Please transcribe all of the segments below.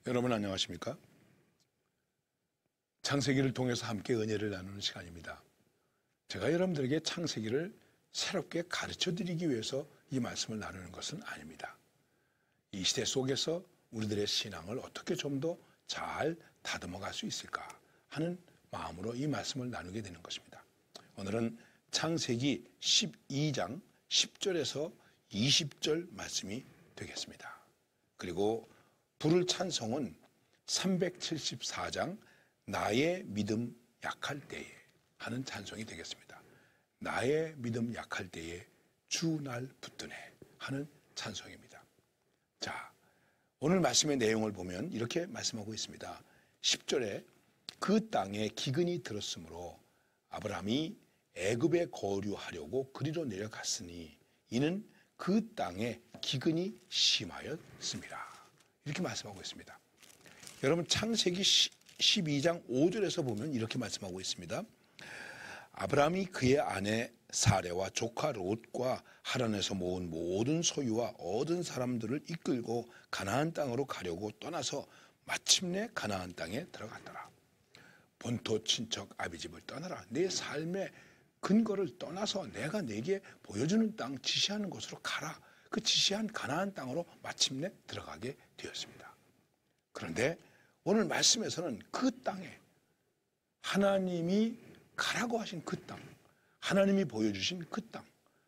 여러분 안녕하십니까? 창세기를 통해서 함께 은혜를 나누는 시간입니다. 제가 여러분들에게 창세기를 새롭게 가르쳐 드리기 위해서 이 말씀을 나누는 것은 아닙니다. 이 시대 속에서 우리들의 신앙을 어떻게 좀 더 잘 다듬어 갈 수 있을까 하는 마음으로 이 말씀을 나누게 되는 것입니다. 오늘은 창세기 12장 10절에서 20절 말씀이 되겠습니다. 그리고 부를 찬송은 374장 나의 믿음 약할 때에 하는 찬송이 되겠습니다. 나의 믿음 약할 때에 주 날 붙드네 하는 찬송입니다. 자, 오늘 말씀의 내용을 보면 이렇게 말씀하고 있습니다. 10절에 그 땅에 기근이 들었으므로 아브라함이 애굽에 거류하려고 그리로 내려갔으니 이는 그 땅에 기근이 심하였습니다. 이렇게 말씀하고 있습니다. 여러분 창세기 12장 5절에서 보면 이렇게 말씀하고 있습니다. 아브라함이 그의 아내 사레와 조카 롯과 하란에서 모은 모든 소유와 얻은 사람들을 이끌고 가나안 땅으로 가려고 떠나서 마침내 가나안 땅에 들어갔더라. 본토 친척 아비집을 떠나라. 내 삶의 근거를 떠나서 내가 내게 보여주는 땅 지시하는 곳으로 가라. 그 지시한 가나안 땅으로 마침내 들어가게 되었습니다. 그런데 오늘 말씀에서는 그 땅에 하나님이 가라고 하신 그 땅, 하나님이 보여주신 그 땅,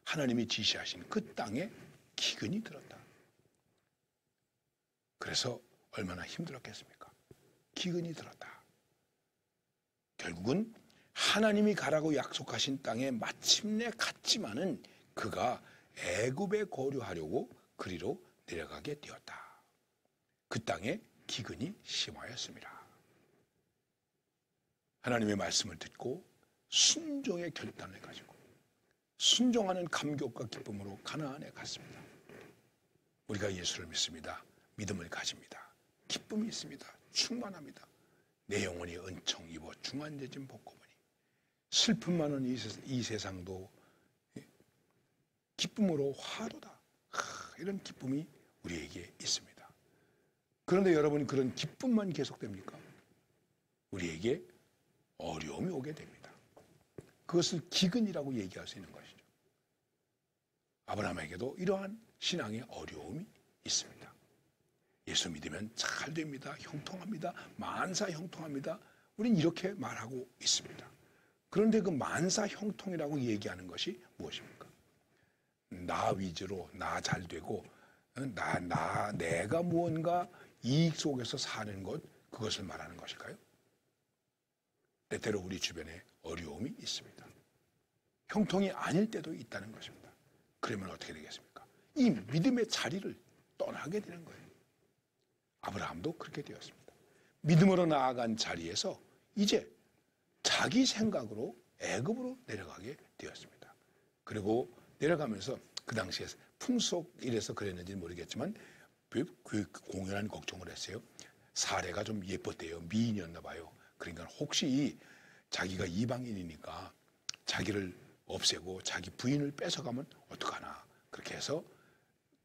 하나님이 지시하신 그 땅에 기근이 들었다. 그래서 얼마나 힘들었겠습니까? 기근이 들었다. 결국은 하나님이 가라고 약속하신 땅에 마침내 갔지만은 그가 애굽에 거류하려고 그리로 내려가게 되었다. 그 땅에 기근이 심하였습니다. 하나님의 말씀을 듣고 순종의 결단을 가지고 순종하는 감격과 기쁨으로 가나안에 갔습니다. 우리가 예수를 믿습니다. 믿음을 가집니다. 기쁨이 있습니다. 충만합니다. 내 영혼이 은총 입어 중한제진 복고보니 슬픔 많은 이 세상도 기쁨으로 화도다. 이런 기쁨이 우리에게 있습니다. 그런데 여러분 그런 기쁨만 계속됩니까? 우리에게 어려움이 오게 됩니다. 그것을 기근이라고 얘기할 수 있는 것이죠. 아브라함에게도 이러한 신앙의 어려움이 있습니다. 예수 믿으면 잘 됩니다. 형통합니다. 만사 형통합니다. 우린 이렇게 말하고 있습니다. 그런데 그 만사 형통이라고 얘기하는 것이 무엇입니까? 나 위주로 나 잘 되고 내가 무언가 이익 속에서 사는 것 그것을 말하는 것일까요? 때때로 우리 주변에 어려움이 있습니다. 형통이 아닐 때도 있다는 것입니다. 그러면 어떻게 되겠습니까? 이 믿음의 자리를 떠나게 되는 거예요. 아브라함도 그렇게 되었습니다. 믿음으로 나아간 자리에서 이제 자기 생각으로 애굽으로 내려가게 되었습니다. 그리고 내려가면서 그 당시에 풍속 이래서 그랬는지 모르겠지만 그 공연한 걱정을 했어요. 사례가 좀 예뻤대요. 미인이었나 봐요. 그러니까 혹시 자기가 이방인이니까 자기를 없애고 자기 부인을 뺏어가면 어떡하나 그렇게 해서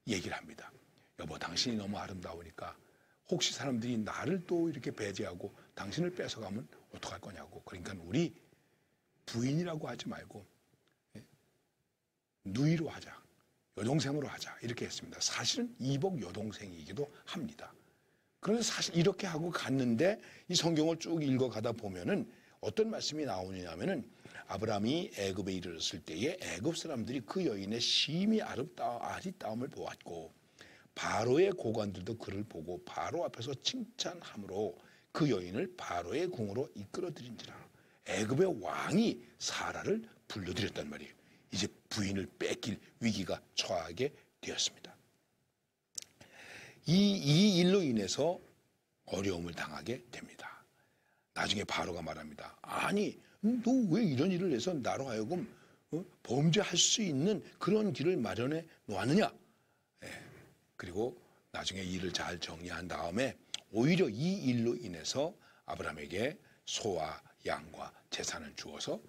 얘기를 합니다. 여보 당신이 너무 아름다우니까 혹시 사람들이 나를 또 이렇게 배제하고 당신을 뺏어가면 어떡할 거냐고. 그러니까 우리 부인이라고 하지 말고 누이로 하자. 여동생으로 하자. 이렇게 했습니다. 사실은 이복 여동생이기도 합니다. 그런데 사실 이렇게 하고 갔는데 이 성경을 쭉 읽어가다 보면은 어떤 말씀이 나오냐면은 아브라함이 애굽에 이르렀을 때에 애굽 사람들이 그 여인의 심히 아리따움을 보았고 바로의 고관들도 그를 보고 바로 앞에서 칭찬함으로 그 여인을 바로의 궁으로 이끌어들인지라. 애굽의 왕이 사라를 불러들였단 말이에요. 이제 부인을 뺏길 위기가 처하게 되었습니다. 이 일로 인해서 어려움을 당하게 됩니다. 나중에 바로가 말합니다. 아니 너 왜 이런 일을 해서 나로 하여금 범죄할 수 있는 그런 길을 마련해 놓았느냐. 그리고 나중에 일을 잘 정리한 다음에 오히려 이 일로 인해서 아브라함에게 소와 양과 재산을 주어서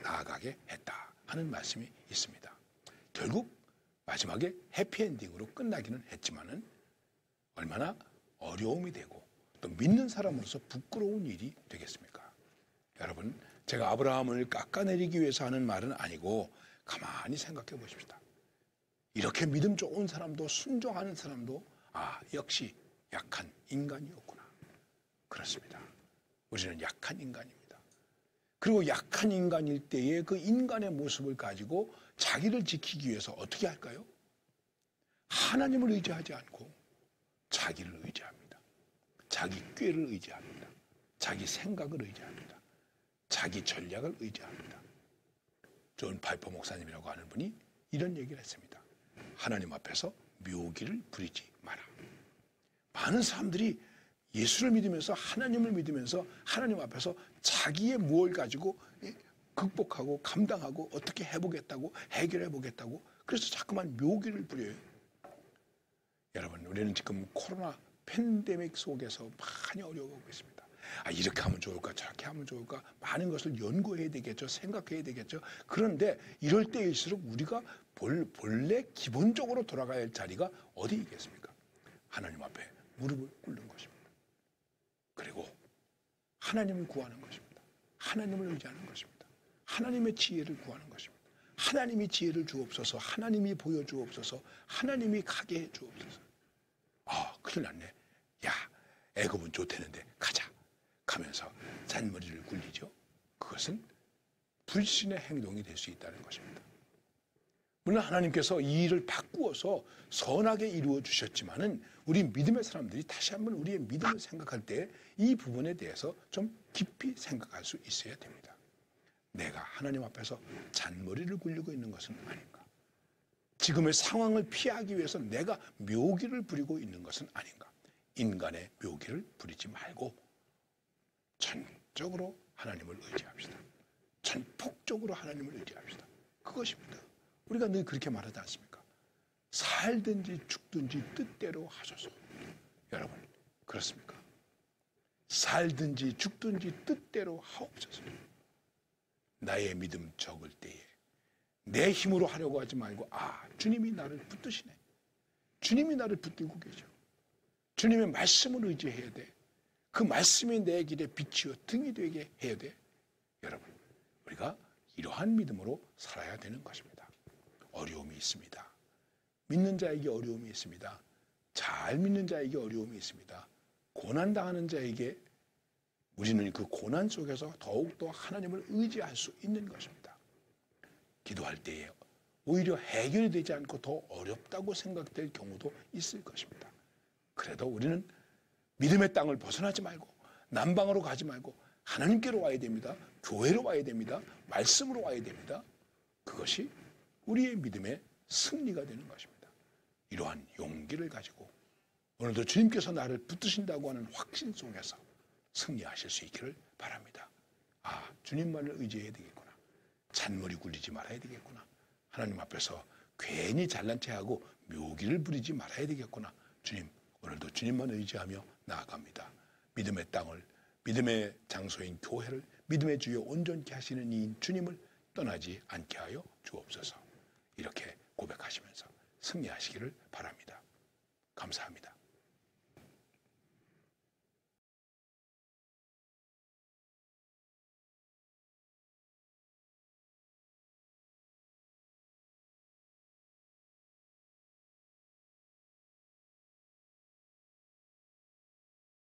나아가게 했다 하는 말씀이 있습니다. 결국 마지막에 해피엔딩으로 끝나기는 했지만은 얼마나 어려움이 되고 또 믿는 사람으로서 부끄러운 일이 되겠습니까? 여러분, 제가 아브라함을 깎아내리기 위해서 하는 말은 아니고 가만히 생각해 보십시다. 이렇게 믿음 좋은 사람도 순종하는 사람도 역시 약한 인간이었구나. 그렇습니다. 우리는 약한 인간입니다. 그리고 약한 인간일 때에 그 인간의 모습을 가지고 자기를 지키기 위해서 어떻게 할까요? 하나님을 의지하지 않고 자기를 의지합니다. 자기 꾀를 의지합니다. 자기 생각을 의지합니다. 자기 전략을 의지합니다. 존 파이퍼 목사님이라고 하는 분이 이런 얘기를 했습니다. 하나님 앞에서 묘기를 부리지 마라. 많은 사람들이 예수를 믿으면서 하나님을 믿으면서 하나님 앞에서 자기의 무엇을 가지고 극복하고 감당하고 어떻게 해보겠다고 해결해보겠다고 그래서 자꾸만 묘기를 부려요. 여러분, 우리는 지금 코로나 팬데믹 속에서 많이 어려워하고 있습니다. 이렇게 하면 좋을까 저렇게 하면 좋을까 많은 것을 연구해야 되겠죠. 생각해야 되겠죠. 그런데 이럴 때일수록 우리가 본래 기본적으로 돌아가야 할 자리가 어디 있겠습니까? 하나님 앞에 무릎을 꿇는 것입니다. 그리고 하나님을 구하는 것입니다. 하나님을 의지하는 것입니다. 하나님의 지혜를 구하는 것입니다. 하나님이 지혜를 주옵소서. 하나님이 보여주옵소서. 하나님이 가게 해주옵소서. 큰일 났네. 야, 애굽은 좋다는데 가자. 가면서 잔머리를 굴리죠. 그것은 불신의 행동이 될 수 있다는 것입니다. 물론 하나님께서 이 일을 바꾸어서 선하게 이루어 주셨지만은 우리 믿음의 사람들이 다시 한번 우리의 믿음을 생각할 때 이 부분에 대해서 좀 깊이 생각할 수 있어야 됩니다. 내가 하나님 앞에서 잔머리를 굴리고 있는 것은 아닌가? 지금의 상황을 피하기 위해서 내가 묘기를 부리고 있는 것은 아닌가? 인간의 묘기를 부리지 말고 전적으로 하나님을 의지합시다. 전폭적으로 하나님을 의지합시다. 그것입니다. 우리가 늘 그렇게 말하지 않습니까? 살든지 죽든지 뜻대로 하소서. 여러분, 그렇습니까? 살든지 죽든지 뜻대로 하옵소서. 나의 믿음 적을 때에 내 힘으로 하려고 하지 말고 주님이 나를 붙드시네. 주님이 나를 붙들고 계셔. 주님의 말씀을 의지해야 돼. 그 말씀이 내 길에 빛이요 등이 되게 해야 돼. 여러분, 우리가 이러한 믿음으로 살아야 되는 것입니다. 어려움이 있습니다. 믿는 자에게 어려움이 있습니다. 잘 믿는 자에게 어려움이 있습니다. 고난당하는 자에게 우리는 그 고난 속에서 더욱더 하나님을 의지할 수 있는 것입니다. 기도할 때에 오히려 해결이 되지 않고 더 어렵다고 생각될 경우도 있을 것입니다. 그래도 우리는 믿음의 땅을 벗어나지 말고 남방으로 가지 말고 하나님께로 와야 됩니다. 교회로 와야 됩니다. 말씀으로 와야 됩니다. 그것이 우리의 믿음의 승리가 되는 것입니다. 이러한 용기를 가지고 오늘도 주님께서 나를 붙드신다고 하는 확신 속에서 승리하실 수 있기를 바랍니다. 주님만을 의지해야 되겠구나. 잔머리 굴리지 말아야 되겠구나. 하나님 앞에서 괜히 잘난 체하고 묘기를 부리지 말아야 되겠구나. 주님, 오늘도 주님만 의지하며 나아갑니다. 믿음의 땅을, 믿음의 장소인 교회를 믿음의 주에 온전케 하시는 이인 주님을 떠나지 않게 하여 주옵소서. 이렇게 고백하시면서 승리하시기를 바랍니다. 감사합니다.